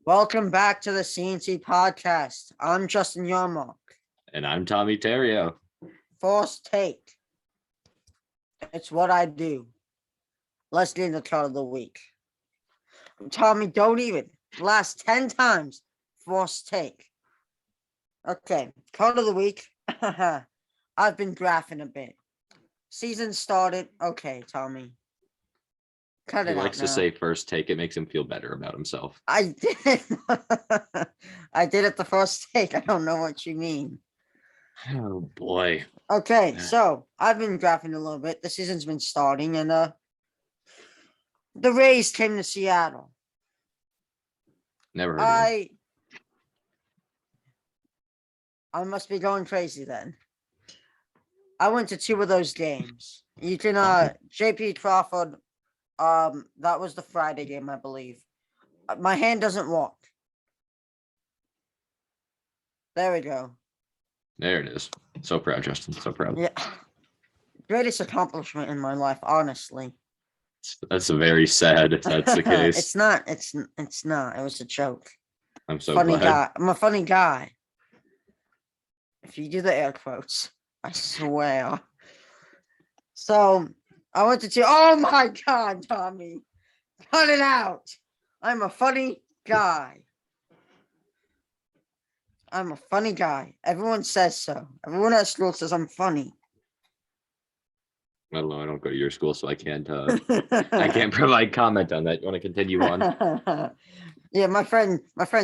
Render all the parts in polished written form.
Welcome back to the CNT podcast. I'm Justin Yarmark. And I'm Tommy Terrio. First take. It's what I do. Let's get into card of the week. Tommy, don't even. Last 10 times. First take. Okay, card of the week. I've been graphing a bit. Season started. Okay, Tommy. Cut He it out likes now. to say first take. It makes him feel better about himself. I did. I did it the first take. I don't know what you mean. Oh boy. Okay, so I've been graphing a little bit. The season's been starting, and the Rays came to Seattle. Never heard of him. I must be going crazy then. I went to 2 of those games. You can JP Crawford. That was the Friday game, I believe. My hand doesn't work. There we go. There it is. So proud, Justin. So proud. Yeah. Greatest accomplishment in my life, honestly. That's very sad if that's the case. It's not. It's not. It was a joke. I'm so Funny glad. guy. I'm a funny guy. If you do the air quotes, I swear. So I went to 2. Oh my God, Tommy. Cut it out. I'm a funny guy. I'm a funny guy. Everyone says so. Everyone at school says I'm funny. I don't know. I don't go to your school, so I can't. I can't provide comment on that. You want to continue on? Yeah, my friend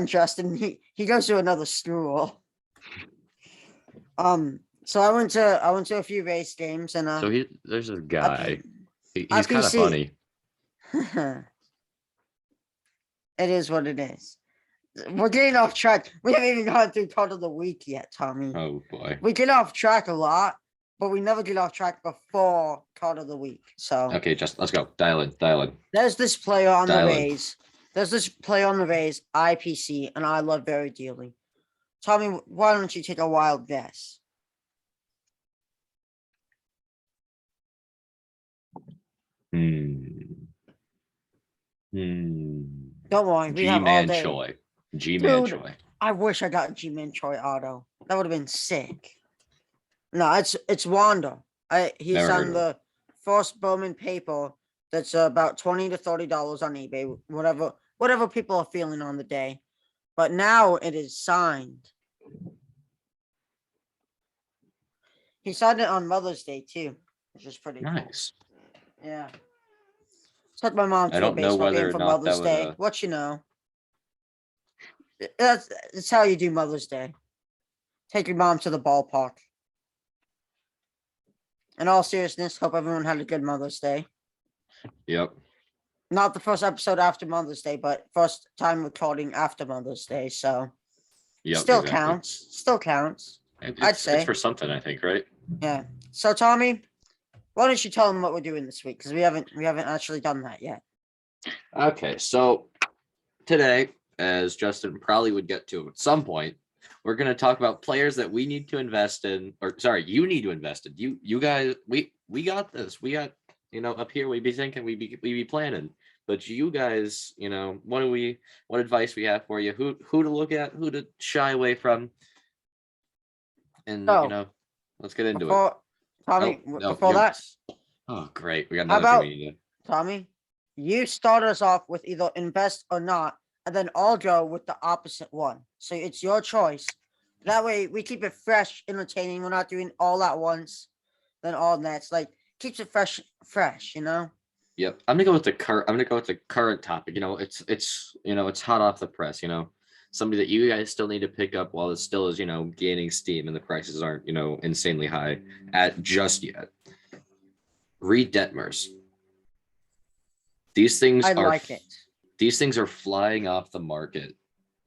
Justin. He goes to another school. So I went to a few race games, and so there's a guy. He's kind of funny. It is what it is. We're getting off track. We haven't even gone through part of the week yet, Tommy. Oh boy. We get off track a lot, but we never get off track before card of the week. So okay, just let's go. Dial in. There's this player on the Rays. There's this player on the Rays, IPC, and I love very dearly. Tommy, why don't you take a wild guess? Don't worry, we have all day. Choi. G-Man Choi. I wish I got G-Man Choi auto. That would have been sick. No, it's Wanda. He's on the first Bowman paper. That's about $20 to $30 on eBay. Whatever people are feeling on the day. But now it is signed. He signed it on Mother's Day too, which is pretty nice. Cool. Yeah. Took my mom to a baseball game for Mother's Day. What you know? That's how you do Mother's Day. Take your mom to the ballpark. In all seriousness, hope everyone had a good Mother's Day. Yep. Not the first episode after Mother's Day, but first time recording after Mother's Day. So, still counts. Still counts. I'd say it's for something. I think, right? Yeah. So, Tommy, why don't you tell them what we're doing this week? Because we haven't actually done that yet. Okay, so today, as Justin probably would get to at some point, we're going to talk about players that we need to invest in, or sorry, you need to invest in. You guys, we got this. We got, up here, we'd be thinking, we be planning. But you guys, what advice we have for you? Who to look at, who to shy away from, and let's get into it. Tommy, before that. Oh, great! We got another thing we need to do. Tommy, you start us off with either invest or not, and then I'll go with the opposite one. So it's your choice. That way we keep it fresh, entertaining. We're not doing all at once, then all next. Like keeps it fresh. Yep, I'm gonna go with the current topic. It's hot off the press. Somebody that you guys still need to pick up while it still is, gaining steam and the prices aren't, insanely high at just yet. Reed Detmers. These things are flying off the market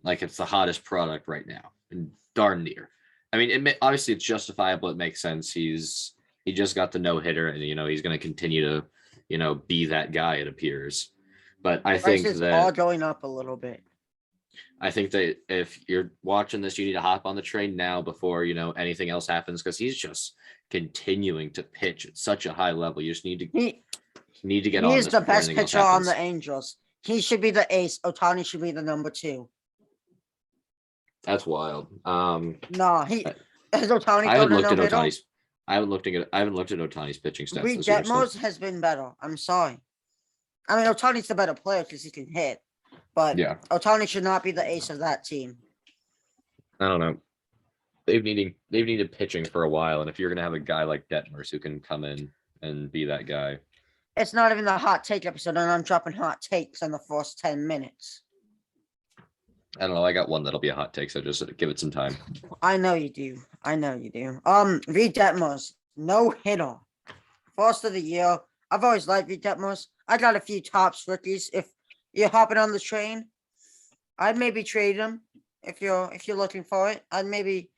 like it's the hottest product right now, and darn near. I mean, obviously it's justifiable. It makes sense. He just got the no-hitter, and he's going to continue to be that guy. It appears, but I think that all going up a little bit. I think that if you're watching this, you need to hop on the train now before anything else happens, because he's just continuing to pitch at such a high level. You just need to get on. He is the best pitcher on the Angels. He should be the ace. Ohtani should be the number 2. That's wild. No, has Otani I haven't thrown a looked at no-hitter? Otani's. I haven't looked at Otani's pitching stats Reed this year. So Detmers has been better. I'm sorry. I mean, Otani's the better player because he can hit, but yeah, Otani should not be the ace of that team. I don't know. They've needed pitching for a while, and if you're gonna have a guy like Detmers who can come in and be that guy, It's not even the hot take episode, and I'm dropping hot takes in the first 10 minutes. I don't know. I got one that'll be a hot take, so just give it some time. I know you do. I know you do. Reed Detmers, no hitter. First of the year. I've always liked Reed Detmers. I got a few tops rookies. If you're hopping on the train, I'd maybe trade them if you're looking for it. I'd maybe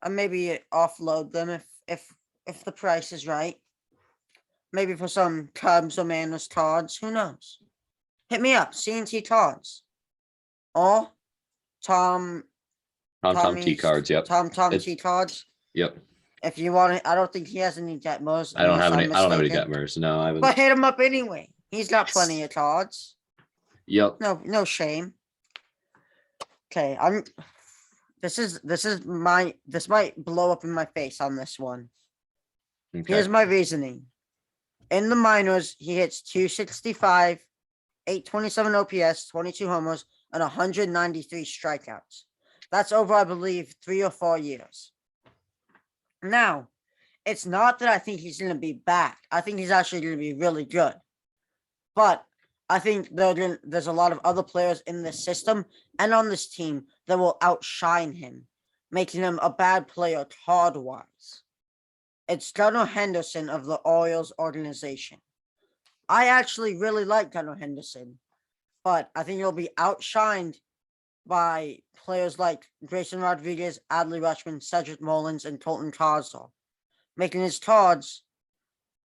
offload them if the price is right. Maybe for some Cubs or Mariners cards. Who knows? Hit me up, CNT cards. Or Tom T Tommy's cards. Yep. Tom It's T cards. yep. If you want it, I don't think he has any Detmers. I don't have any. I'm I don't have any mistaken. Detmers. No, I haven't. But hit him up anyway. He's got plenty of cards. Yep. No shame. Okay, this might blow up in my face on this one. Okay. Here's my reasoning. In the minors, he hits 265, 827 OPS, 22 homers, and 193 strikeouts. That's over, I believe, 3 or 4 years. Now, it's not that I think he's going to be back. I think he's actually going to be really good. But I think there's a lot of other players in this system and on this team that will outshine him, making him a bad player card-wise. It's Gunnar Henderson of the Orioles organization. I actually really like Gunnar Henderson, but I think he'll be outshined by players like Grayson Rodriguez, Adley Rutschman, Cedric Mullins, and Colton Cosell. Making his cards,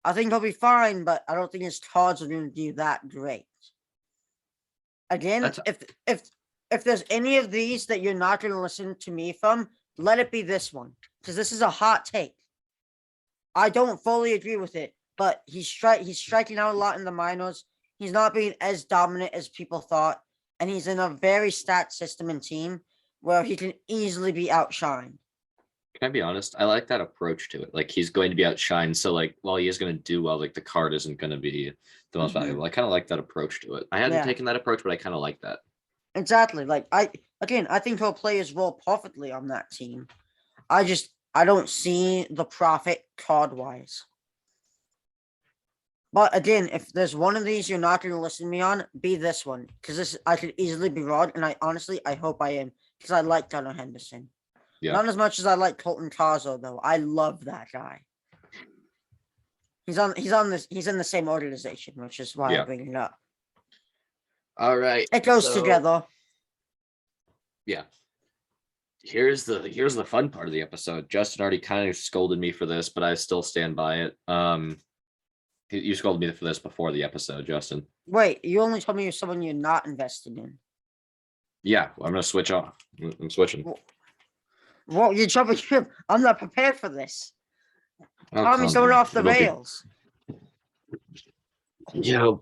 I think he'll be fine, but I don't think his cards are going to do that great. Again, if there's any of these that you're not going to listen to me from, let it be this one, because this is a hot take. I don't fully agree with it, but he's striking out a lot in the minors. He's not being as dominant as people thought, and he's in a very stat system and team where he can easily be outshined. Can I be honest? I like that approach to it. Like he's going to be outshined. So like, while he is going to do well, like the card isn't going to be the most valuable. I kind of like that approach to it. I hadn't taken that approach, but I kind of like that. Exactly. Like I think he'll play his role perfectly on that team. I don't see the profit card wise. But again, if there's one of these you're not going to listen to me on, be this one. Because this I could easily be wrong, and I hope I am. Because I like Gunnar Henderson. Yeah. Not as much as I like Colton Cosell, though. I love that guy. He's in the same organization, which is why I bring it up. All right. It goes together. Yeah. Here's the fun part of the episode. Justin already kind of scolded me for this, but I still stand by it. You scolded me for this before the episode, Justin. Wait, you only told me you're someone you're not invested in. Yeah, I'm gonna switch off. I'm switching. Well, you're jumping. I'm not prepared for this. Tommy's going off the rails.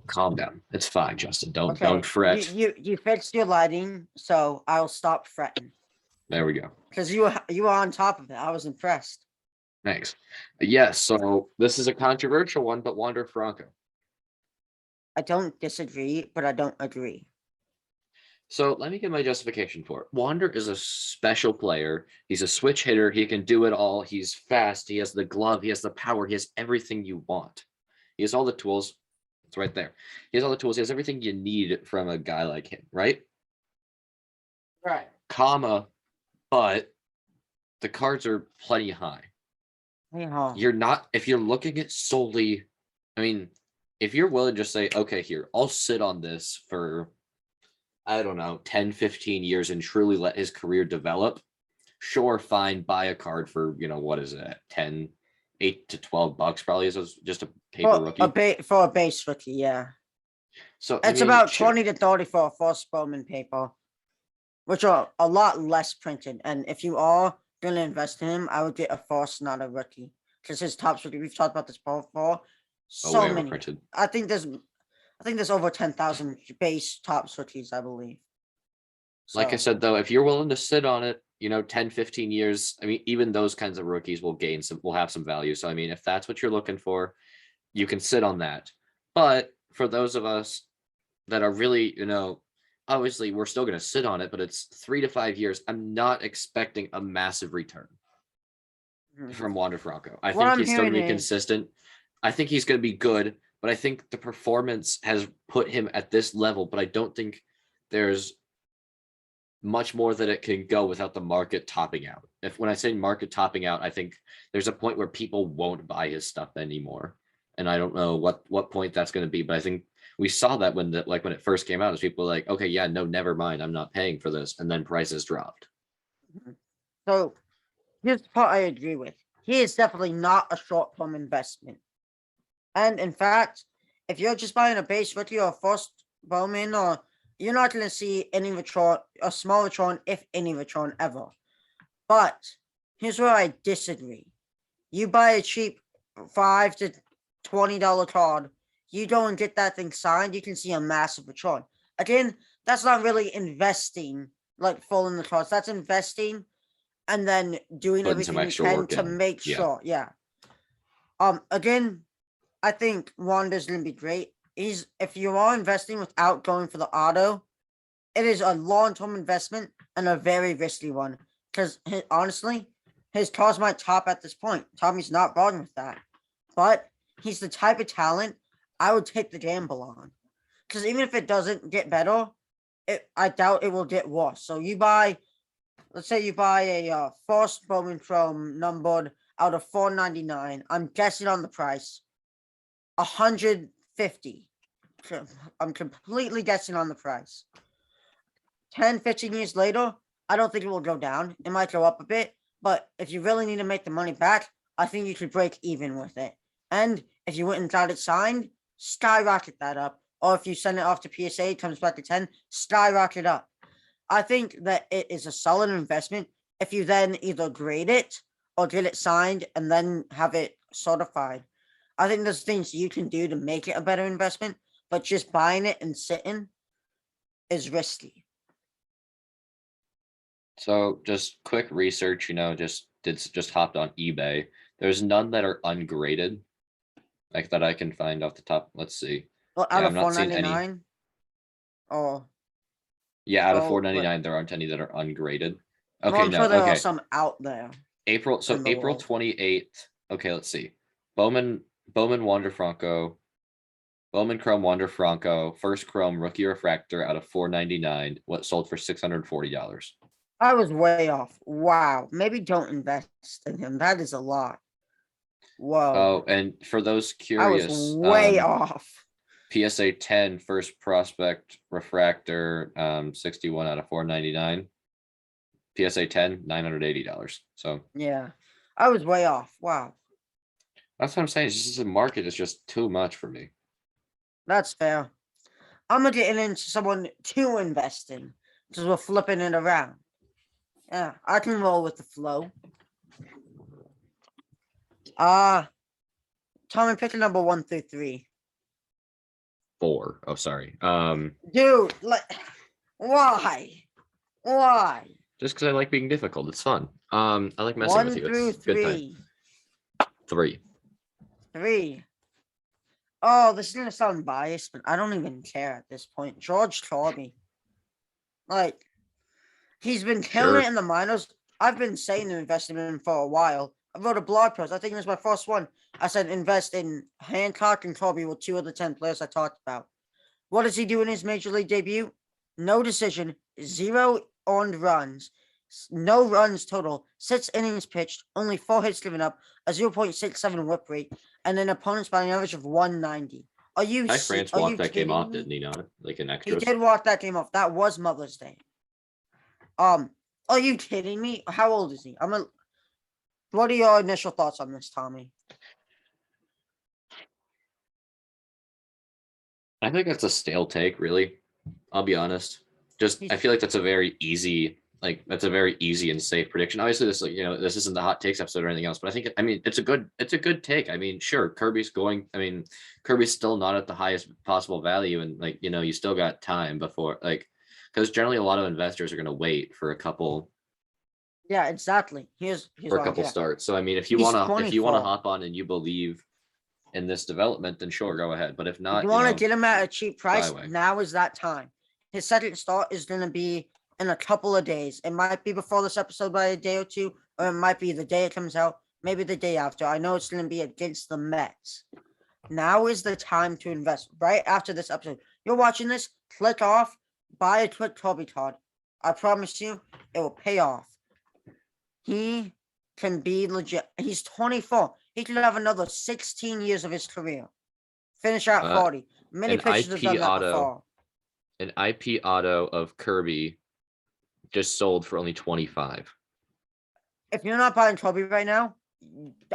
Calm down. It's fine, Justin. Don't fret. You fixed your lighting, so I'll stop fretting. There we go. Because you were on top of it. I was impressed. Thanks. Yes, so this is a controversial one, but Wander Franco. I don't disagree, but I don't agree. So let me get my justification for it. Wander is a special player. He's a switch hitter. He can do it all. He's fast. He has the glove. He has the power. He has everything you want. He has all the tools. It's right there. He has all the tools. He has everything you need from a guy like him, right? Right. But the cards are plenty high. Yeah. You're not, if you're looking at solely, I mean, if you're willing to just say, okay, here, I'll sit on this for, I don't know, 10, 15 years and truly let his career develop. Sure, fine, buy a card for, what is it, 10, 8 to 12 bucks probably is just a paper rookie. For a base rookie, yeah. So it's about 20 to 30 for a first Bowman paper, which are a lot less printed. And if you are going to invest in him, I would get a first, not a rookie. Because his tops rookie, we've talked about this before. So many. Printed. I think there's over 10,000 base tops rookies, I believe. Like I So, said, though, if you're willing to sit on it, 10, 15 years, I mean, even those kinds of rookies will have some value. So, I mean, if that's what you're looking for, you can sit on that. But for those of us that are really, obviously we're still going to sit on it, but it's 3 to 5 years. I'm not expecting a massive return mhm. from Wander Franco. I What think I'm he's still hearing going to be is consistent. I think he's going to be good, but I think the performance has put him at this level. But I don't think there's much more that it can go without the market topping out. If when I say market topping out, I think there's a point where people won't buy his stuff anymore. And I don't know what point that's going to be, but I think we saw that when when it first came out, as people were like, okay, yeah, no, never mind, I'm not paying for this, and then prices dropped. so. Here's the part I agree with. He is definitely not a short-term investment. And in fact, if you're just buying a base rookie or a first Bowman, or you're not going to see any return, a small return, if any return ever. But here's where I disagree. You buy a cheap $5 to $20 card, you go and get that thing signed, you can see a massive return. Again, that's not really investing like full in the cards. That's investing and then doing Putting some everything you extra can work to in. make Yeah. sure. Yeah. Again, I think Wanda's gonna be great. If you are investing without going for the auto, it is a long-term investment and a very risky one. Because honestly, his cars might top at this point. Tommy's not wrong with that. But he's the type of talent I would take the gamble on. Because even if it doesn't get better, I doubt it will get worse. So let's say you buy a first Bowman Chrome numbered out of 499. I'm guessing on the price, 150. I'm completely guessing on the price. 10, 15 years later, I don't think it will go down. It might go up a bit, but if you really need to make the money back, I think you could break even with it. And if you went and got it signed, skyrocket that up. Or if you send it off to PSA, it comes back to 10, skyrocket up. I think that it is a solid investment if you then either grade it or get it signed and then have it certified. I think there's things you can do to make it a better investment, but just buying it and sitting is risky. So just quick research, just hopped on eBay. There's none that are ungraded, like that I can find off the top. Let's see. Well, out Yeah, I'm of not seeing any. 499, or Yeah, out of oh, 499, there aren't any that are ungraded. well, Okay, I'm no, sure there are okay. some out there So in the April world. 28th. Okay, let's see. Bowman Wander Franco, Bowman Chrome Wander Franco, first Chrome rookie refractor out of 499. What sold for $640. I was way off. Wow. Maybe don't invest in him. That is a lot. Whoa. Oh, and for those I was curious, way off. PSA 10 first prospect refractor, 61 out of 499. PSA 10, $980. So Yeah. I was way off. Wow. that's what I'm saying. It's just the market is just too much for me. That's fair. I'm gonna get into someone to invest in because we're flipping it around. Yeah, I can roll with the flow. Tommy, pick a number 1 through 3. 4. Oh, sorry. Dude, like, why? Why? Just because I like being difficult. It's fun. I like messing One with you. through It's a good time. three. 3. 3. Oh, this is gonna sound biased, but I don't even care at this point. George Kirby. Like, he's been killing Sure. it in the minors. I've been saying to invest in him for a while. I wrote a blog post. I think it was my first one. I said invest in Hancock and Kirby were 2 of the 10 players I talked about. What does he do in his major league debut? No decision, 0 earned runs, no runs total, 6 innings pitched, only 4 hits given up, a 0.67 whip rate, and an opponent's batting average of 190. Are you France are walked you that game kidding off, me? didn't he not? Like in He extras. did walk that game off. That was Mother's Day. Are you kidding me? How old is he? What are your initial thoughts on this, Tommy? I think that's a stale take, really. I'll be honest. I feel like that's a very easy, and safe prediction. Obviously, this isn't the hot takes episode or anything else, but it's a good take. I mean, sure, Kirby's still not at the highest possible value, and you still got time before, because generally a lot of investors are going to wait for a couple Yeah, exactly. Here's why. Yeah. starts. So I mean, if you He's want to 24. hop on and you believe in this development, then sure, go ahead. But if If not, you want to get him at a cheap price, away. now is that time. His second start is going to be in a couple of days. It might be before this episode by a day or two, or it might be the day it comes out, maybe the day after. I know it's going to be against the Mets. Now is the time to invest. Right after this episode, you're watching this, click off, buy a quick Toby card. I promise you, it will pay off. He can be legit. He's 24. He could have another 16 years of his career. Finish at 40. Many an pitchers have IP done that auto. before. An IP auto of Kirby just sold for only 25. If you're not buying Toby right now,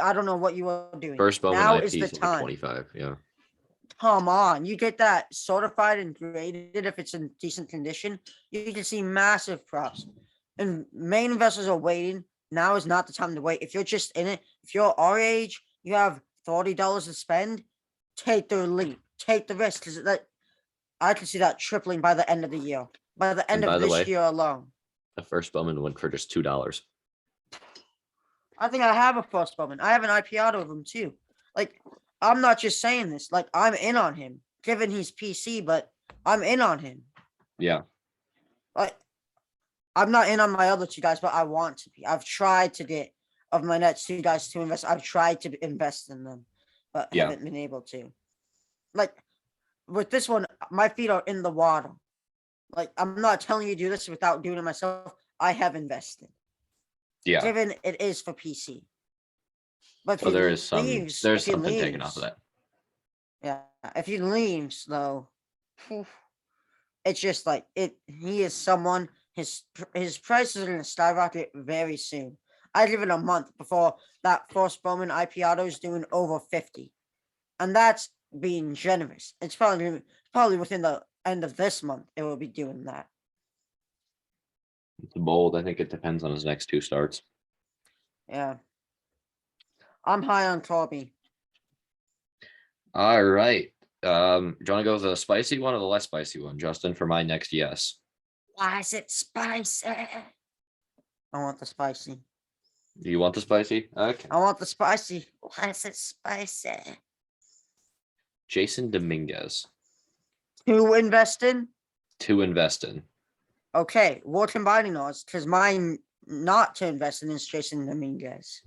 I don't know what you are doing. First Bowman now IP is the sold for time. 25. Yeah. Come on, you get that certified and graded if it's in decent condition. You can see massive props. And main investors are waiting. Now is not the time to wait. If you're just in it, if you're our age, you have $40 to spend, take the leap, take the risk. Because I can see that tripling by the end of the year. By the end of this year alone. The first Bowman went for just $2. I think I have a first Bowman. I have an IP auto of him too. Like, I'm not just saying this. Like, I'm in on him, given he's PC, but I'm in on him. Yeah. Like, I'm not in on my other two guys, but I want to be. I've tried to get of my next two guys to invest. I've tried to invest in them, but haven't been able to. Like, with this one, my feet are in the water. Like, I'm not telling you to do this without doing it myself. I have invested. Yeah. Given it is for PC. But well, there's something taken off of that. Yeah. If he leaves, though, it's just like he is someone, his prices are going to skyrocket very soon. I give it a month before that first Bowman IP auto is doing over 50. And that's being generous. It's probably within the end of this month it will be doing that. It's bold. I think it depends on his next two starts. Yeah. I'm high on Toby. All right. Do you want to go with the spicy one or the less spicy one, Justin, for my next yes? Why is it spicy? I want the spicy. Do you want the spicy? Okay. I want the spicy. Why is it spicy? Jason Dominguez. To invest in? To invest in. Okay, we're combining ours because mine not to invest in is Jason Dominguez.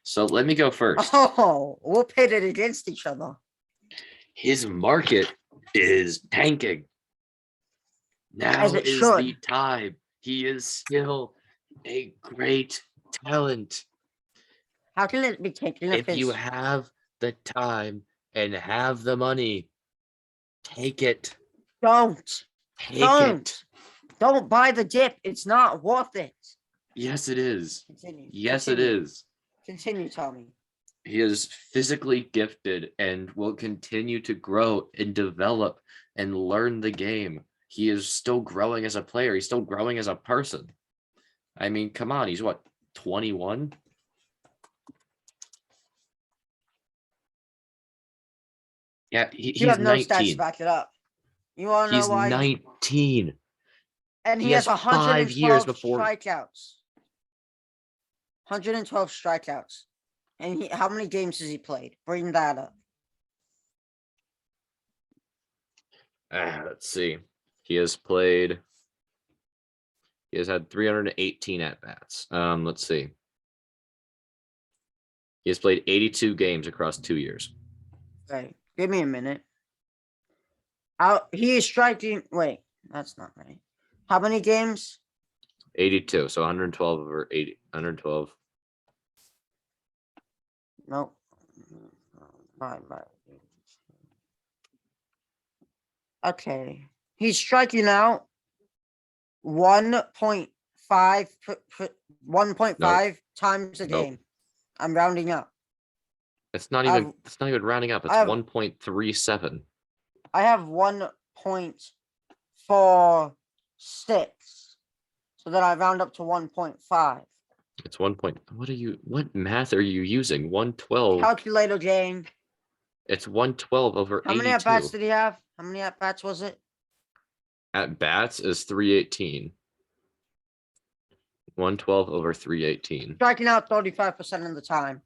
So let me go first. Oh, we'll pit it against each other. His market is tanking. Now is the time. He is still a great talent. How can it be taken? If you have the time and have the money, take it. Don't. Take it. Don't buy the dip. It's not worth it. Yes, it is. Continue. Yes, it is. Continue, Tommy. He is physically gifted and will continue to grow and develop and learn the game. He is still growing as a player. He's still growing as a person. I mean, come on. He's what, 21? Yeah, he's you have no 19. stats to back it up. You want to know why? He's 19. And he has 5 years before strikeouts. 112 strikeouts. And how many games has he played? Bring that up. Let's see. He has had 318 at-bats. Let's see. He has played 82 games across 2 years. Right. Give me a minute. He is striking. Wait, that's not right. How many games? 82. So 112 over 80. 112. Nope. Right. Okay. He's striking out 1.5 times a game. I'm rounding up. It's not even rounding up. It's 1.37. I have 1.46. So then I round up to 1.5. It's 1. What math are you using? 112. Calculator game. It's 112 over 82. How many at-bats did he have? How many at-bats was it? At bats is 318. 112 over 318. Striking out 35% of the time.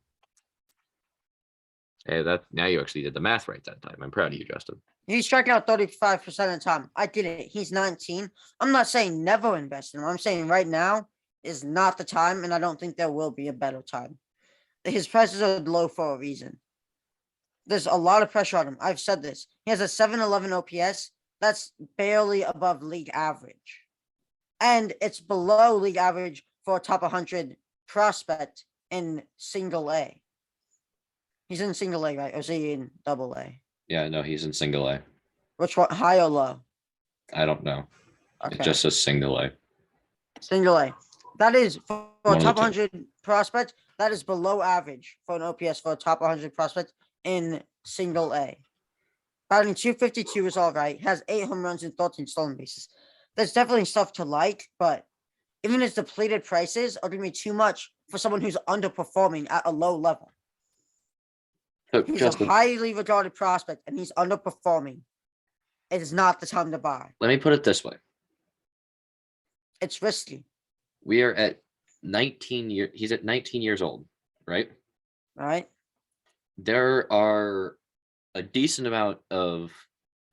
Hey, that now you actually did the math right that time. I'm proud of you, Justin. He's striking out 35% of the time. I did it. He's 19. I'm not saying never invest in him. I'm saying right now is not the time, and I don't think there will be a better time. His prices are low for a reason. There's a lot of pressure on him. I've said this. He has a 711 OPS. That's barely above league average. And it's below league average for a top 100 prospect in single A. He's in single A, right? Or is he in double A? Yeah, no, he's in single A. Which one? High or low? I don't know. Okay. It just says single A. Single A. That is for a One of the top two. 100 prospect. That is below average for an OPS for a top 100 prospect in single A. Batting 252 is all right. Has 8 home runs and 13 stolen bases. There's definitely stuff to like, but even his depleted prices are going to be too much for someone who's underperforming at a low level. So, He's Justin, a highly regarded prospect and he's underperforming. It is not the time to buy. let me put it this way. It's risky. We are at 19 years. He's at 19 years old, right? All right. There are a decent amount of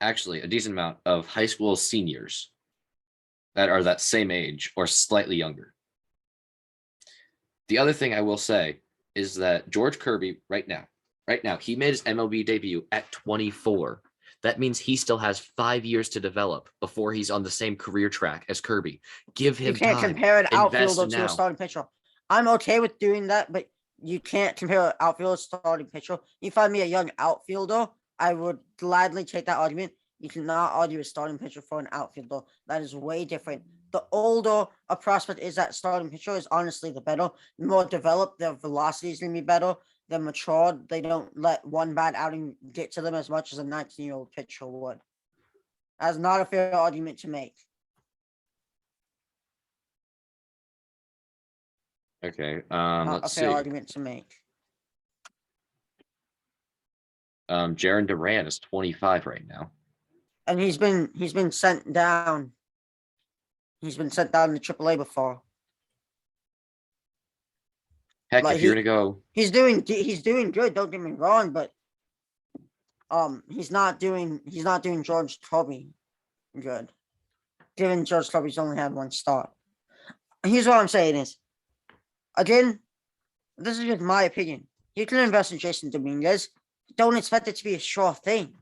high school seniors that are that same age or slightly younger. The other thing I will say is that George Kirby right now, he made his MLB debut at 24. That means he still has 5 years to develop before he's on the same career track as Kirby. Give him You can't time. compare an Invest outfielder to now. a starting pitcher. I'm okay with doing that, but you can't compare an outfielder to a starting pitcher. You find me a young outfielder, I would gladly take that argument. You cannot argue a starting pitcher for an outfielder. That is way different. The older a prospect is at starting pitcher is honestly the better. The more developed, their velocity is going to be better. They're matured. They don't let one bad outing get to them as much as a 19-year-old pitcher would. That's not a fair argument to make. Okay. Not Let's a fair see. argument to make. Jaron Duran is 25 right now. And he's been sent down. He's been sent down to AAA before. Heck, Like if you're gonna go, he's doing good. Don't get me wrong, but he's not doing George Kirby good. Given George Kirby's only had one start. Here's what I'm saying is, again, this is just my opinion. You can invest in Jason Dominguez. Don't expect it to be a sure thing.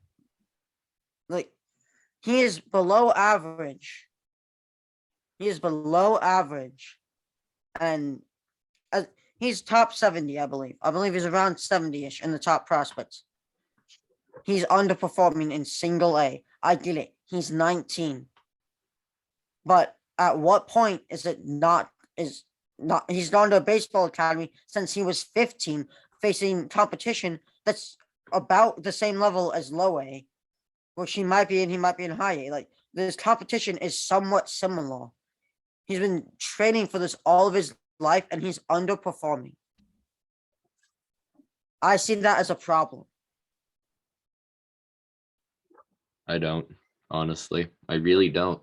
Like, he is below average. He is below average. And he's top 70, I believe. I believe he's around 70-ish in the top prospects. He's underperforming in single A. I get it. He's 19. But at what point is he's gone to a baseball academy since he was 15, facing competition that's about the same level as low A, which he might be in high A. Like, this competition is somewhat similar. He's been training for this all of his life and he's underperforming. I see that as a problem. I don't, honestly. I really don't.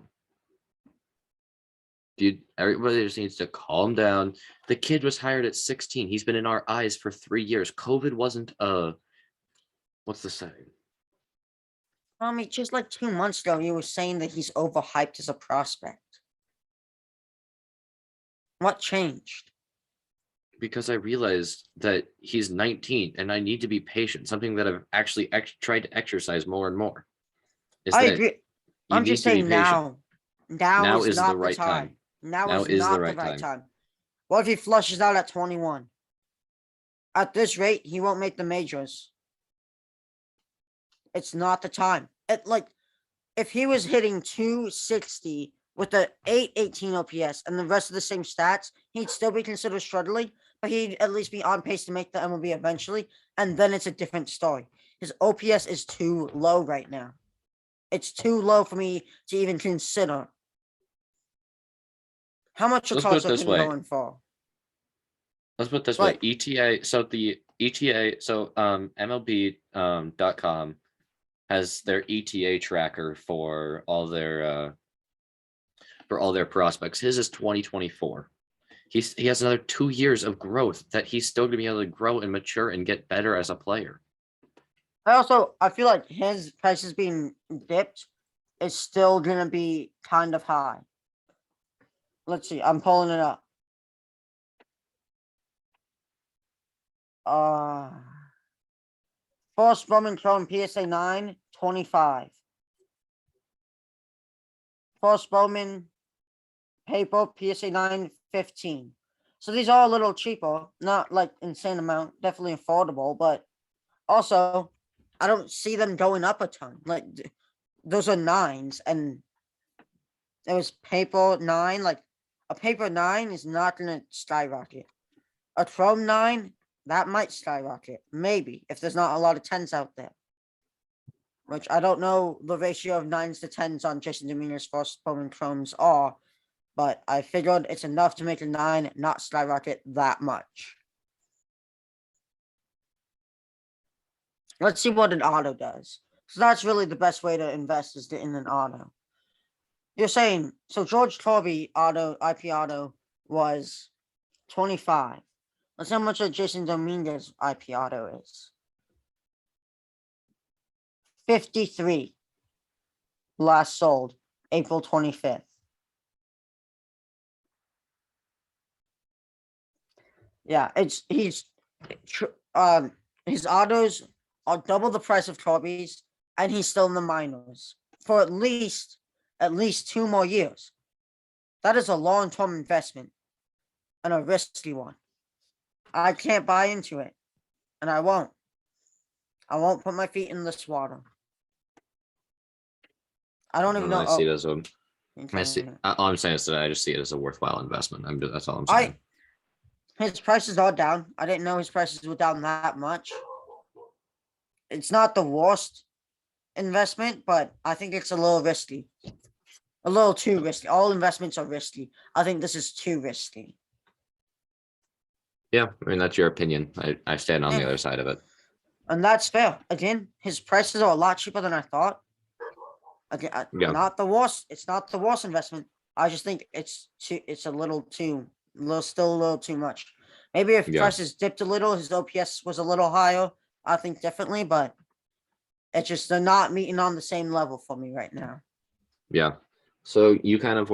Dude, everybody just needs to calm down. The kid was hired at 16. He's been in our eyes for 3 years. COVID wasn't what's the saying? Tommy, just like 2 months ago, you were saying that he's overhyped as a prospect. What changed? Because I realized that he's 19 and I need to be patient. Something that I've actually tried to exercise more and more. I agree. I'm just saying now. Now is not the right time. Now is not the right time. What if he flushes out at 21? At this rate, he won't make the majors. It's not the time. If he was hitting 260 with the 818 OPS and the rest of the same stats, he'd still be considered struggling, but he'd at least be on pace to make the MLB eventually, and then it's a different story. His OPS is too low right now. It's too low for me to even consider. How much are cards are going for? Let's put it this way. ETA. So the ETA. So MLB.com has their ETA tracker for all their for all their prospects. His is 2024. He has another 2 years of growth that he's still gonna be able to grow and mature and get better as a player. I feel like his prices being dipped is still gonna be kind of high. Let's see, I'm pulling it up. Forrest Bowman Chrome PSA 9, 25. Forrest Bowman Paper PSA 9, 15. So these are a little cheaper, not like insane amount, definitely affordable, but also I don't see them going up a ton. Like those are 9s, and it was paper 9. Like a paper 9 is not gonna skyrocket. A Chrome 9, that might skyrocket, maybe, if there's not a lot of 10s out there. Which I don't know the ratio of 9s to 10s on Jason Dominguez Forrest Bowman Chromes are, but I figured it's enough to make a 9 not skyrocket that much. Let's see what an auto does. So that's really the best way to invest is in an auto. You're saying, so George Corby auto, IP auto was 25. Let's see how much a Jason Dominguez IP auto is. 53. Last sold April 25th. Yeah, his autos are double the price of Corby's, and he's still in the minors for at least 2 more years. That is a long-term investment and a risky one. I can't buy into it, and I won't. I won't put my feet in this water. I don't even know. I see it as a. Okay. All I'm saying is that I just see it as a worthwhile investment. That's all I'm saying. His prices are down. I didn't know his prices were down that much. It's not the worst investment, but I think it's a little risky. A little too risky. All investments are risky. I think this is too risky. Yeah, I mean, that's your opinion. I stand on the other side of it. And that's fair. Again, his prices are a lot cheaper than I thought. Again, Yeah. not the worst. It's not the worst investment. I just think it's still a little too much. Maybe if prices dipped a little, his OPS was a little higher, I think differently, but it's just they're not meeting on the same level for me right now. Yeah. So you kind of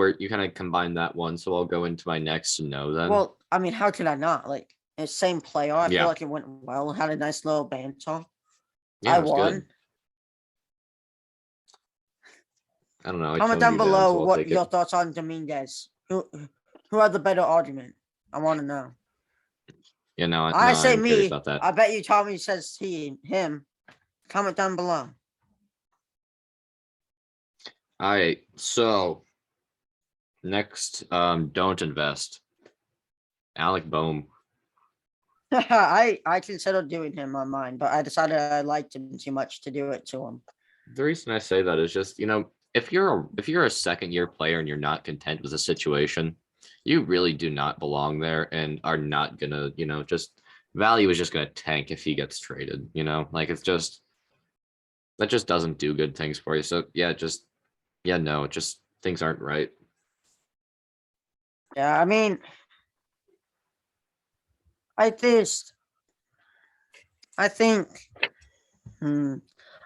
combine that one. So I'll go into my next no then. Well, I mean, how could I not? Like, it's same player. I feel like it went well. Had a nice little banter. Yeah, I won. Good. I don't know. Comment down below what your thoughts on Dominguez. Who had the better argument? I want to know. Yeah, no, I say I'm me. about that. I bet you Tommy says him. Comment down below. All right. So next, don't invest. Alec Boehm. I considered doing him on mine, but I decided I liked him too much to do it to him. The reason I say that is just, if you're a second year player and you're not content with the situation, you really do not belong there and are not gonna, just value is just gonna tank if he gets traded. Like it's just that just doesn't do good things for you. So no, just things aren't right. Yeah, I mean, I think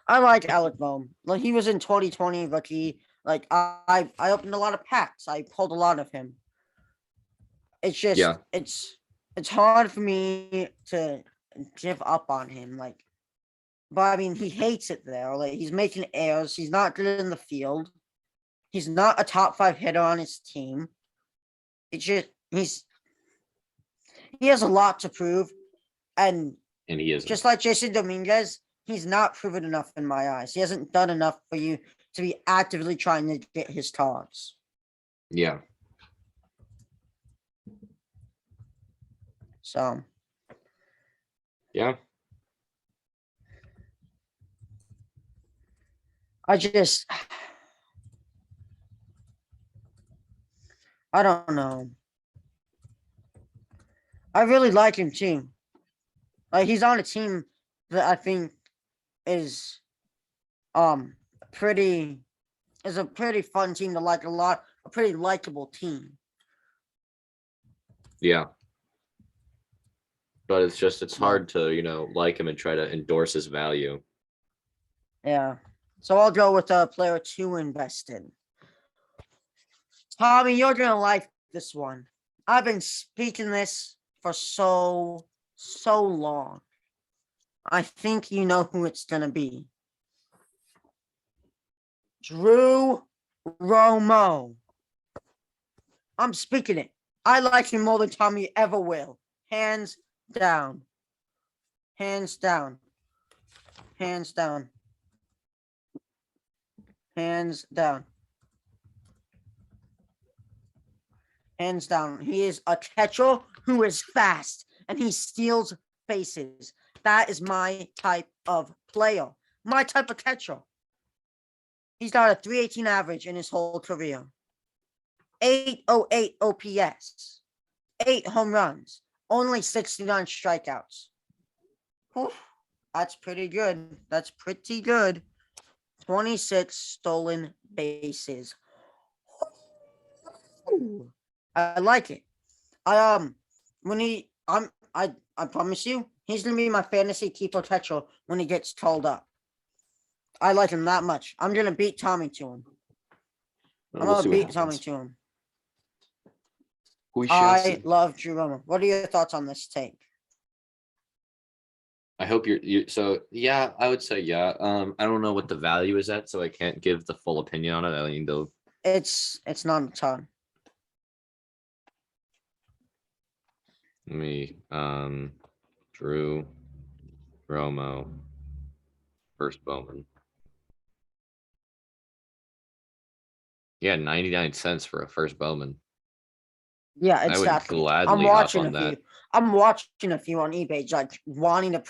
I like Alec Boehm. Like he was in 2020 rookie. Like I opened a lot of packs. I pulled a lot of him. It's just it's hard for me to give up on him. Like, but I mean he hates it there. Like he's making errors. He's not good in the field. He's not a top 5 hitter on his team. It's just he has a lot to prove, and he is just like Jason Dominguez. He's not proven enough in my eyes. He hasn't done enough for you to be actively trying to get his cards. Yeah. So. Yeah. I don't know. I really like him too. Like he's on a team that I think is a pretty fun team to like a lot. a pretty likable team. Yeah. But it's Yeah. hard to, like him and try to endorse his value. Yeah. So I'll go with player 2 invested. Tommy, you're gonna like this one. I've been speaking this for so long. I think you know who it's gonna be. Drew Romo. I'm speaking it. I like him more than Tommy ever will. Hands down. Hands down. Hands down. Hands down. Hands down. He is a catcher who is fast and he steals bases. That is my type of player. My type of catcher. He's got a 318 average in his whole career. 808 OPS. 8 home runs. Only 69 strikeouts. Whew, that's pretty good. That's pretty good. 26 stolen bases. Ooh, I like it. I promise you, he's gonna be my fantasy keeper catcher when he gets called up. I like him that much. I'm gonna beat Tommy to him. I'm We'll see gonna what beat Tommy happens. to him. We shall I see. love Drew Romo. What are your thoughts on this take? I hope so yeah, I would say yeah. I don't know what the value is at, so I can't give the full opinion on it. I mean, It's not a ton. Drew Romo, first Bowman. Yeah, 99 cents for a first Bowman. Yeah, I would exactly. gladly hop on that. I'm watching a few on eBay, like wanting to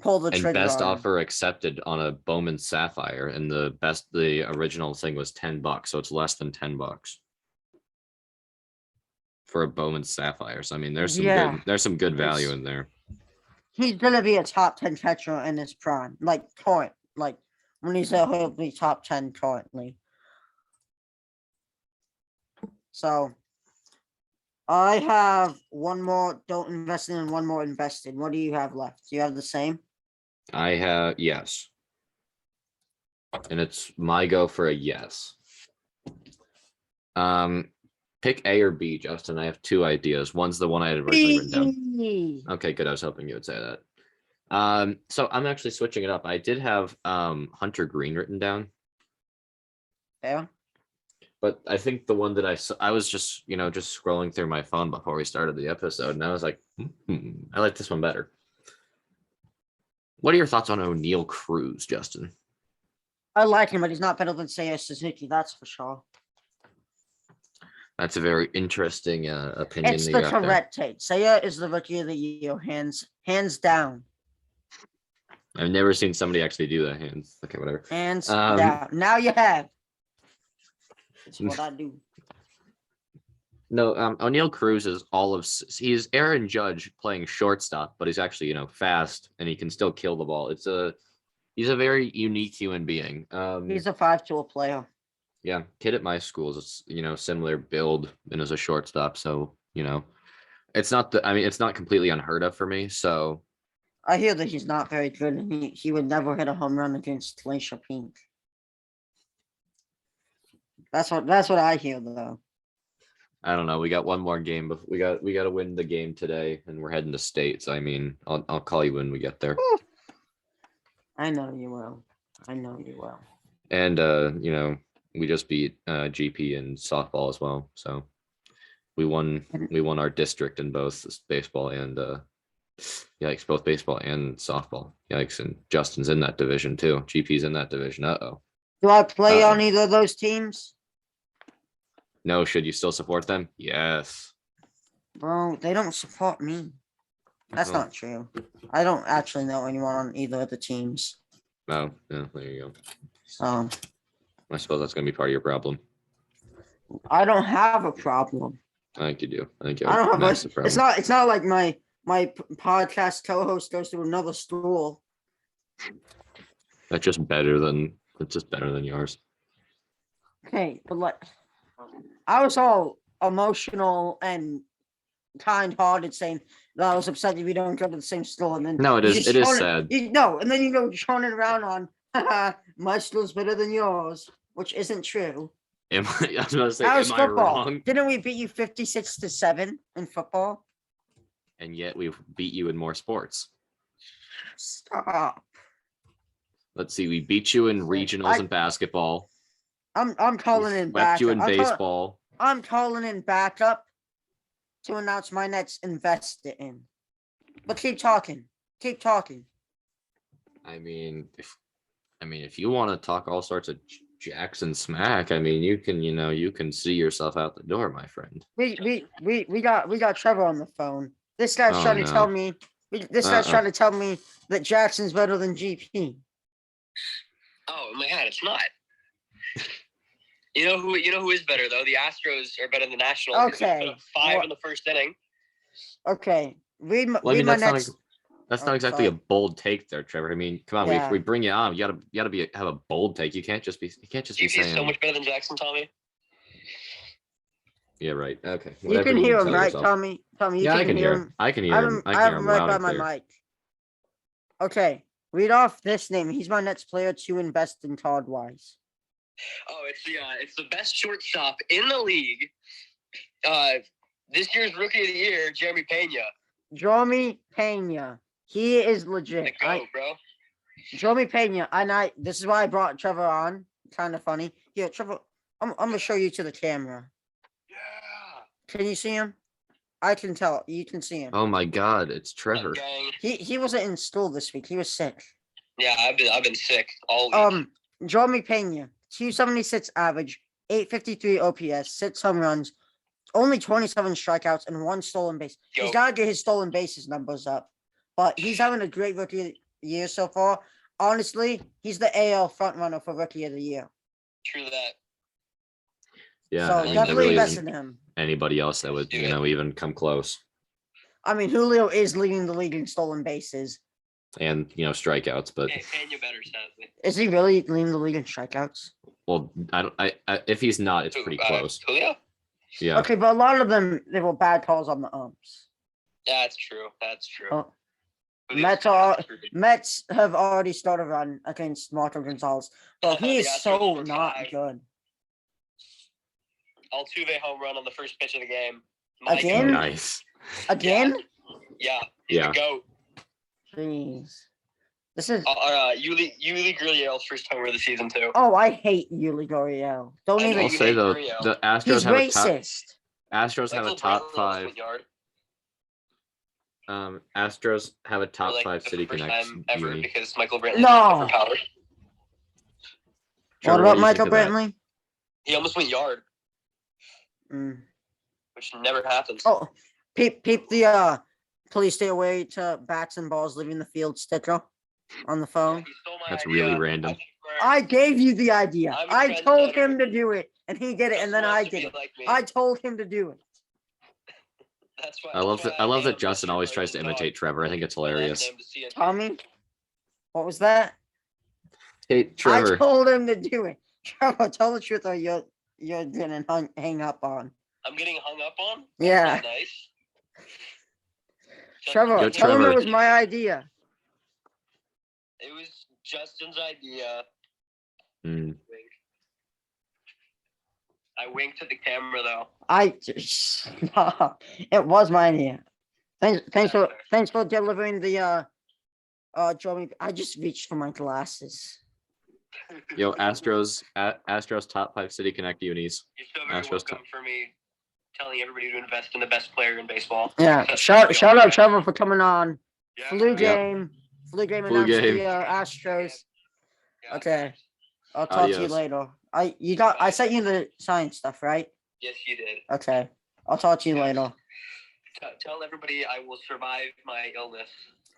pull the And trigger best on 'em. offer accepted on a Bowman Sapphire, and the original thing was $10, so it's less than $10 for a Bowman Sapphire. So I mean, there's some good value in there. He's gonna be a top 10 catcher in his prime, like when he'll be top 10 currently. So I have one more don't invest in and one more invested. What do you have left? Do you have the same? I have yes. And it's my go for a yes. Pick A or B, Justin. I have two ideas. One's the one I had originally written down. Okay, good. I was hoping you would say that. So I'm actually switching it up. I did have Hunter Green written down. Yeah. But I think the one that I was just scrolling through my phone before we started the episode, and I was like, I like this one better. What are your thoughts on O'Neal Cruz, Justin? I like him, but he's not better than Seiya Suzuki, that's for sure. That's a very interesting opinion. It's the correct take. Seiya is the rookie of the year, hands down. I've never seen somebody actually do that. Okay, whatever. Hands down. Now you have. It's what I do. No, O'Neal Cruz is he's Aaron Judge playing shortstop, but he's actually fast and he can still kill the ball. He's a very unique human being. He's a 5-tool player. Yeah, kid at my school is similar build and as a shortstop, so it's not completely unheard of for me. So I hear that he's not very good, and he would never hit a home run against Glacier Pink. That's what I hear though. I don't know. We got one more game, but we got to win the game today, and we're heading to state. So I mean, I'll call you when we get there. I know you will. I know you will. And we just beat GP in softball as well. So we won our district in both baseball and yikes, both baseball and softball. Yikes, and Justin's in that division too. GP's in that division. Do I play on either of those teams? No, should you still support them? Yes. Bro, they don't support me. That's not true. I don't actually know anyone on either of the teams. Oh, yeah, there you go. So I suppose that's gonna be part of your problem. I don't have a problem. I think you do. I think you I have don't a massive problem. It's not like my podcast co-host goes to another school. It's just better than yours. Okay, but I was all emotional and kind-hearted, saying that I was upset if you don't go to the same store, and then No, it you is. just It is turn sad. and then you go turning around on, "Haha, my store's better than yours," which isn't true. Am I? I was about to say, How's am I football? wrong? Didn't we beat you 56-7 in football? And yet we beat you in more sports. Stop. Let's see. We beat you in regionals in basketball. I'm calling We in swept you backup. in baseball. I'm calling in backup to announce my Nets invested in. But keep talking. Keep talking. I mean, if you want to talk all sorts of Jackson smack, I mean, you can see yourself out the door, my friend. We got Trevor on the phone. This guy's Oh, trying to no. tell me. This guy's trying to tell me that Jackson's better than GP. Oh my God, it's not. You know who is better though? The Astros are better than the Nationals. Okay. They put up 5 in the first inning. Okay. Read Well, I mean, my that's next. not Oh, exactly sorry. a bold take there, Trevor. I mean, come on, Yeah. we bring you on. You gotta have a bold take. You can't just be GP is saying. so much better than Jackson, Tommy. Yeah, right. Okay. You Whatever can hear him, tell right, yourself. Tommy? Tommy, you Yeah, can I can hear hear him. him. I can I hear have him. him. I I can have hear him him right loud by and my clear. mic. Okay. Read off this name. He's my next player to invest in Todd Wise. Oh, it's the best shortstop in the league. This year's Rookie of the Year, Jeremy Pena. Jeremy Pena. He is The legit. GOAT, bro. Jeremy Pena, and this is why I brought Trevor on. Kind of funny. Here, Trevor, I'm gonna show you to the camera. Yeah. Can you see him? I can tell. You can see him. Oh my God, it's Trevor. Gang. He wasn't in school this week. He was sick. Yeah, I've been sick all week. Jeremy Pena, 276 average, 853 OPS, 6 home runs, only 27 strikeouts, and 1 stolen base. He's got to get his stolen bases numbers up. But he's having a great rookie year so far. Honestly, he's the AL frontrunner for rookie of the year. True that. Yeah, So I mean, there definitely really invest isn't in him. anybody else that would, even come close. I mean, Julio is leading the league in stolen bases. And strikeouts, but Pena better, sadly. Is he really leading the league in strikeouts? well, I if he's not, it's pretty close. Julio? Yeah. Okay, but a lot of them, they were bad calls on the umps. Yeah, that's true. That's true. Oh. Julio's Mets have already started a run against Marco Gonzalez, but he The is so Astros were not 5. good. Altuve home run on the first pitch of the game. Again? Nice. Again? Yeah. He's Yeah. the GOAT. Jeez. This is. Yuli Gurriel's first homer of the season too. Oh, I hate Yuli Gurriel. Don't I know even. I'll you say hate though, Gurriel. the Astros He's have a top. racist. Astros have a Michael top Brantley almost 5. went yard Astros have a for, top like, 5 the City first Connect time ever uni. because Michael Brantley No. has superpower. What Trevor, about do you Michael think of that? Brantley? He almost went yard, Mm. which never happens. Oh, peep the please stay away to bats and balls leaving the field sticker on the Yeah, phone. he stole my That's idea. really random. I think I gave you the idea. I'm a I told trendsetter. him to do it, and he did it, and then Justin I wants to did be it. like me. I told him to do it. That's why. I love that am Justin Mr. always tries to Person imitate Dog. Trevor. I think it's My last hilarious. name is CNT. Tommy, what was that? Hey, I Trevor. told him to do it. Trevor, tell the truth, or you're gonna hang up on. I'm getting hung up on. Yeah. That's not nice. Trevor, Yo, tell him Trevor. it was my idea. It was Justin's idea. Mm. Wink. I winked at the camera though. It was my idea. Thanks for delivering the Joey. I just reached for my glasses. Yo, Astros top 5 City Connect unis. You're so very Astros welcome for me telling everybody to invest in the best player in baseball. Yeah, That's shout what we all out do. Trevor for coming on. Yeah. Flu Yep. game announced game. the Astros. Yeah. Okay, I'll talk to you Adios. later. I sent you the science stuff, right? Yes, you did. Okay, I'll talk to you later. Tell everybody I will survive my illness.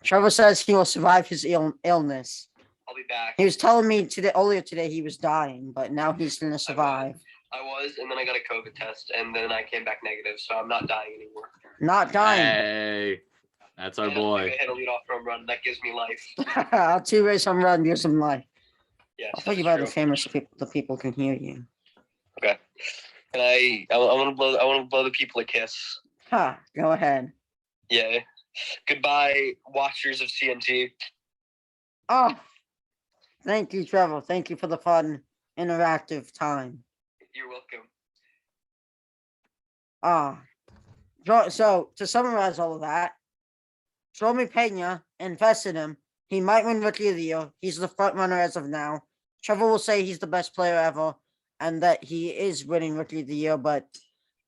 Trevor says he will survive his illness. I'll be back. He was telling me earlier today he was dying, but now he's gonna survive. I was, and then I got a COVID test, and then I came back negative, so I'm not dying anymore. Not dying. Hey, that's our And boy. I hit a leadoff home run. That gives me life. I'll two-way some run, give some life. Yes, I'll put you that's by the true. camera so the people can hear you. Okay. And I want to blow the people a kiss. Huh, go ahead. Yeah. Goodbye, watchers of CNT. Oh, thank you, Trevor. Thank you for the fun, interactive time. You're welcome. So to summarize all of that, Jerome Pena, invest in him. He might win Rookie of the Year. He's the front runner as of now. Trevor will say he's the best player ever and that he is winning Rookie of the Year, but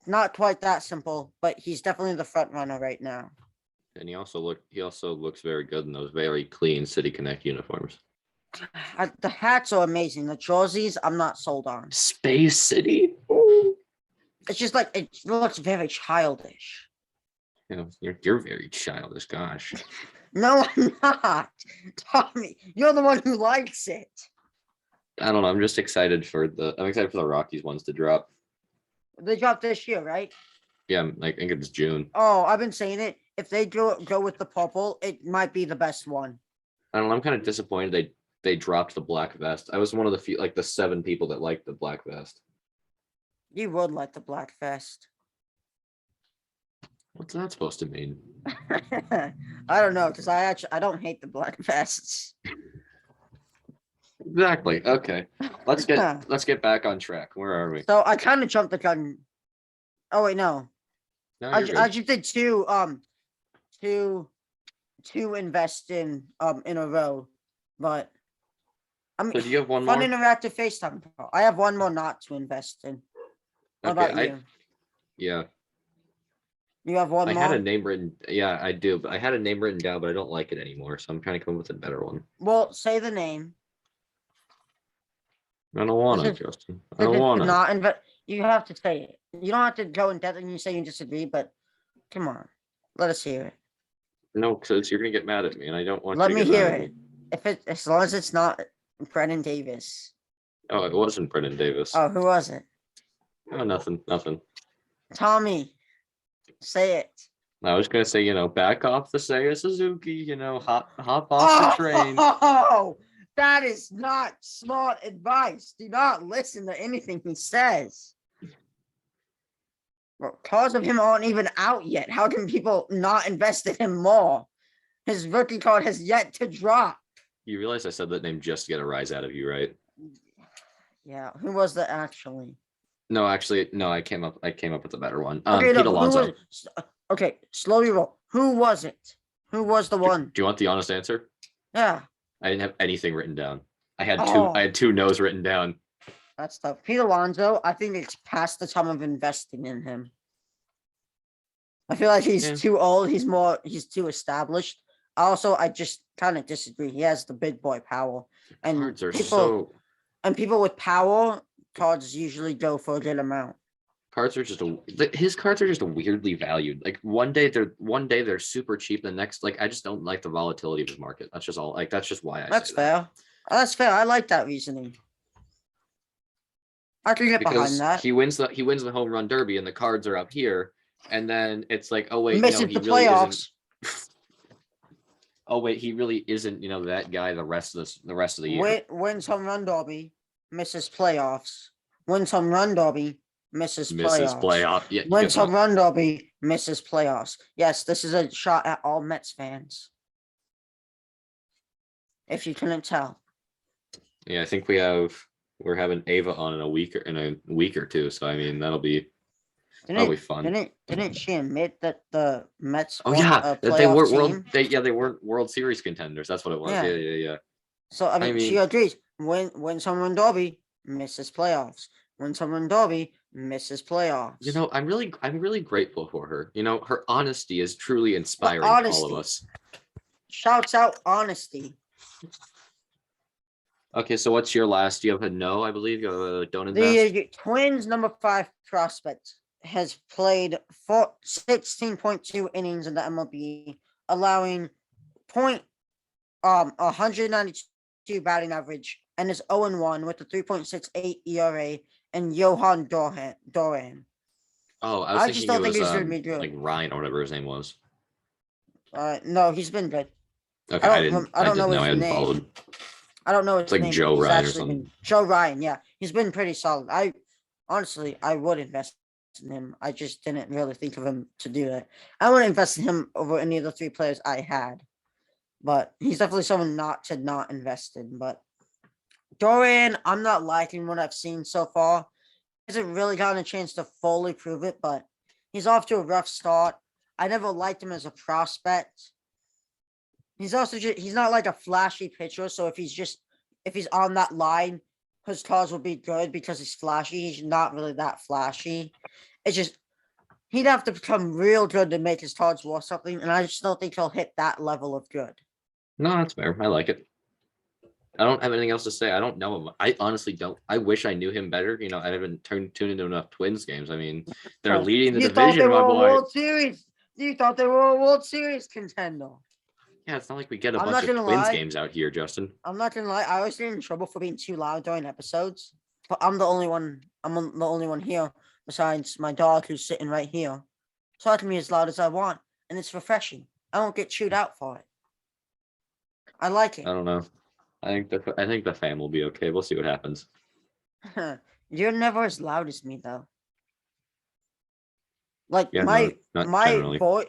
not quite that simple. But he's definitely the front runner right now. And he also looks very good in those very clean City Connect uniforms. The hats are amazing. The jerseys, I'm not sold on. Space City. Ooh. It's just like it looks very childish. You know, you're very childish. Gosh. No, I'm not. Tommy, you're the one who likes it. I don't know. I'm just excited for the Rockies ones to drop. They dropped this year, right? Yeah, I think it's June. Oh, I've been saying it. If they go with the purple, it might be the best one. I don't know. I'm kind of disappointed they dropped the black vest. I was one of the few, like the 7 people that liked the black vest. You would like the black vest. What's that supposed to mean? I don't know, because I don't hate the black vests. Exactly. Okay. Let's get back on track. Where are we? So I kind of jumped the gun. Oh wait, no. No, I you're good. just did two invest in a row, but I mean, So do you have one fun more? interactive FaceTime call. I have one more not to invest in. What Okay, about you? Yeah. You have one I more? had a name written. Yeah, I do. But I had a name written down, but I don't like it anymore. So I'm trying to come up with a better one. Well, say the name. I don't want to, This is- Justin. I don't want to. Not invest. You have to say it. You don't have to go in depth and you say you disagree, but come on, let us hear it. No, because you're gonna get mad at me, and I don't want Let you me to get hear mad at it. me. As long as it's not Brennan Davis. Oh, it wasn't Brendan Davis. Oh, who was it? Oh, nothing. Tommy. Say it. I was gonna say, back off the Seiya Suzuki. Hop off the train. Oh, that is not smart advice. Do not listen to anything he says. Well, cars of him aren't even out yet. How can people not invest in him more? His rookie card has yet to drop. You realize I said that name just to get a rise out of you, right? Yeah, who was that actually? No, actually, no. I came up with a better one. Okay, Pete no, Alonso. Okay, slowly roll. Who was it? Who was the one? Do you want the honest answer? Yeah. I didn't have anything written down. I had Oh. two no's written down. That's tough. Pete Alonso, I think it's past the time of investing in him. I feel like he's too old. He's too established. Also, I just kind of disagree. He has the big boy power. And Cards are people with power, cards usually go for a good amount. His cards are just weirdly valued. Like one day they're super cheap. The next, I just don't like the volatility of his market. That's just all. That's just why I That's say fair. That's fair. I like that reasoning. I can get because behind that. he wins the home run derby and the cards are up here, and then it's like, oh wait, Misses he the really playoffs. isn't. Oh wait, he really isn't. That guy the rest of the year. Wins home run derby, misses playoffs. Wins home run derby, misses playoffs. Yeah, Wins home run derby, misses playoffs. Yes, this is a shot at all Mets fans. If you couldn't tell. Yeah, I think we're having Ava on in a week or two. So I mean that'll be fun. Didn't she admit that the Mets? Oh yeah, that they weren't World Series contenders. That's what it was. Yeah. So I mean, she agrees. Wins home run derby, misses playoffs. Wins home run derby, misses playoffs. I'm really grateful for her. Her honesty is truly inspiring to all of us. Shouts out honesty. Okay, so what's your last? You have a no, I believe. Don't invest. The Twins number 5 prospect has played 16.2 innings in the MLB, allowing 192 batting average, and is 0-1 with a 3.68 ERA and Johan Doran. Oh, I just don't think he's gonna be good. Like Ryan or whatever his name was. No, he's been good. Okay, I don't know his name. Followed. I don't know his name. Joe Ryan or something. Joe Ryan, yeah, he's been pretty solid. honestly, I would invest in him. I just didn't really think of him to do it. I wouldn't invest in him over any of the 3 players I had. But he's definitely someone not to not invest in. But Dorian, I'm not liking what I've seen so far. He hasn't really gotten a chance to fully prove it, but he's off to a rough start. I never liked him as a prospect. He's also he's not like a flashy pitcher, so if he's on that line, his toss will be good because he's flashy. He's not really that flashy. It's just he'd have to become real good to make his toss worth something, and I just don't think he'll hit that level of good. No, that's fair. I like it. I don't have anything else to say. I don't know him. I honestly don't. I wish I knew him better. You know, I haven't tuned into enough Twins games. I mean, they're leading the You thought they division, my were a boy. World Series. You thought they were a World Series contender. Yeah, it's not like we get a I'm bunch not of gonna Twins lie. games out here, Justin. I'm not gonna lie. I always get in trouble for being too loud during episodes, but I'm the only one. The only one here besides my dog who's sitting right here. So I can be as loud as I want, and it's refreshing. I don't get chewed out for it. I like I it. don't know. I think the fan will be okay. We'll see what happens. You're never as loud as me though. Like Yeah, not my generally. voice,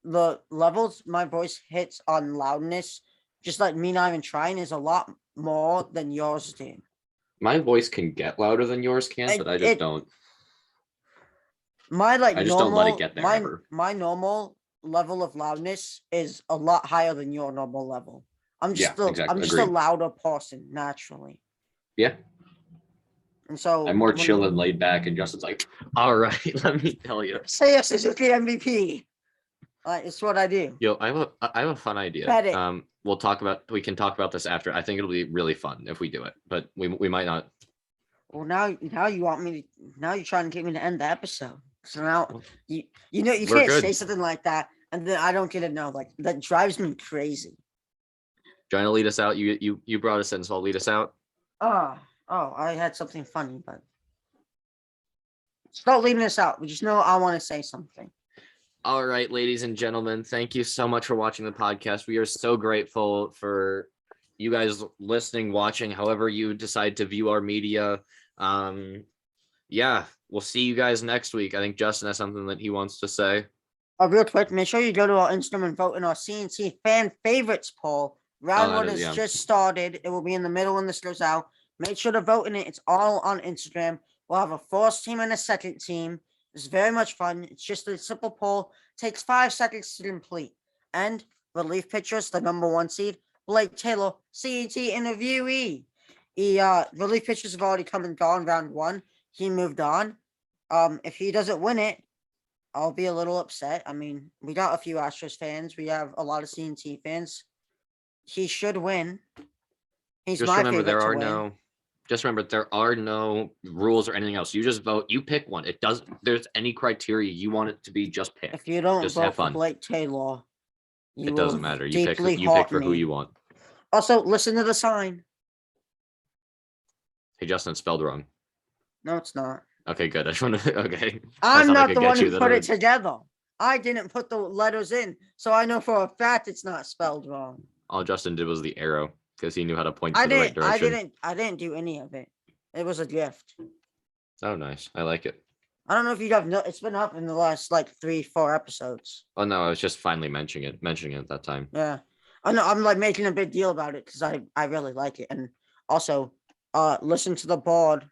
the levels my voice hits on loudness, just like me not even trying, is a lot more than yours do. My voice can get louder than yours can, but I just don't. My I just don't let it get there ever. my normal level of loudness is a lot higher than your normal level. I'm just Yeah, exactly. I'm just a Agreed. louder person naturally. Yeah, And so I'm more chill and laid back, and Justin's like, "All right, let me tell you." Say yes, Suzuki MVP. It's what I do. Yo, I have a fun idea. Bet it. We can talk about this after. I think it'll be really fun if we do it, but we might not. Well, now you want me to, now you're trying to get me to end the episode. So now you know you We're can't good. say something like that, and then I don't get to know. Like that drives me crazy. Trying to lead us out. You brought us in, so I'll lead us out. Oh, I had something funny, but stop leaving us out. We just know I want to say something. All right, ladies and gentlemen, thank you so much for watching the podcast. We are so grateful for you guys listening, watching, however you decide to view our media. Yeah, we'll see you guys next week. I think Justin has something that he wants to say. Real quick, make sure you go to our Instagram and vote in our CNT fan favorites poll. Round one has just started. It will be in the middle when this goes out. Make sure to vote in it. It's all on Instagram. We'll have a first team and a second team. It's very much fun. It's just a simple poll. Takes 5 seconds to complete. And relief pitchers, the #1 seed, Blake Taylor, CNT interviewee. Relief pitchers have already come and gone round 1. He moved on. If he doesn't win it, I'll be a little upset. I mean, we got a few Astros fans. We have a lot of CNT fans. He should win. He's Just my remember, favorite there to are win. no. Just remember, there are no rules or anything else. You just vote. You pick one. It doesn't. There's any criteria you want it to be. Just pick. If you don't Just vote have for fun. Blake Taylor, you It will doesn't matter. You pick. deeply You pick haunt for who me. you want. Also, listen to the sign. Hey, Justin, it's spelled wrong. No, it's not. Okay, good. I just want to. Okay. I'm thought I not could the get one you who that put I it would- together. I didn't put the letters in, so I know for a fact it's not spelled wrong. All Justin did was the arrow because he knew how to point to the right direction. I didn't do any of it. It was a gift. Oh, nice. I like it. I don't know if you guys know. It's been up in the last like 3-4 episodes. Oh no, I was just finally mentioning it at that time. Yeah, I know. I'm like making a big deal about it because I really like it, and also, listen to the board,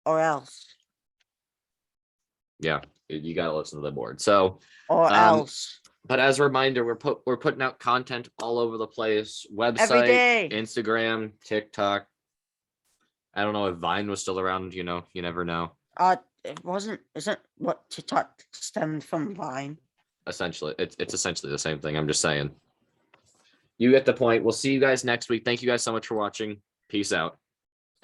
or else, Yeah, you gotta listen to the board. So, or else. but as a reminder, we're putting out content all over the place. Every Website, day. Instagram, TikTok. I don't know if Vine was still around. You know, you never know. It wasn't. Isn't what TikTok stemmed from Vine? Essentially, it's essentially the same thing. I'm just saying. You get the point. We'll see you guys next week. Thank you guys so much for watching. Peace out.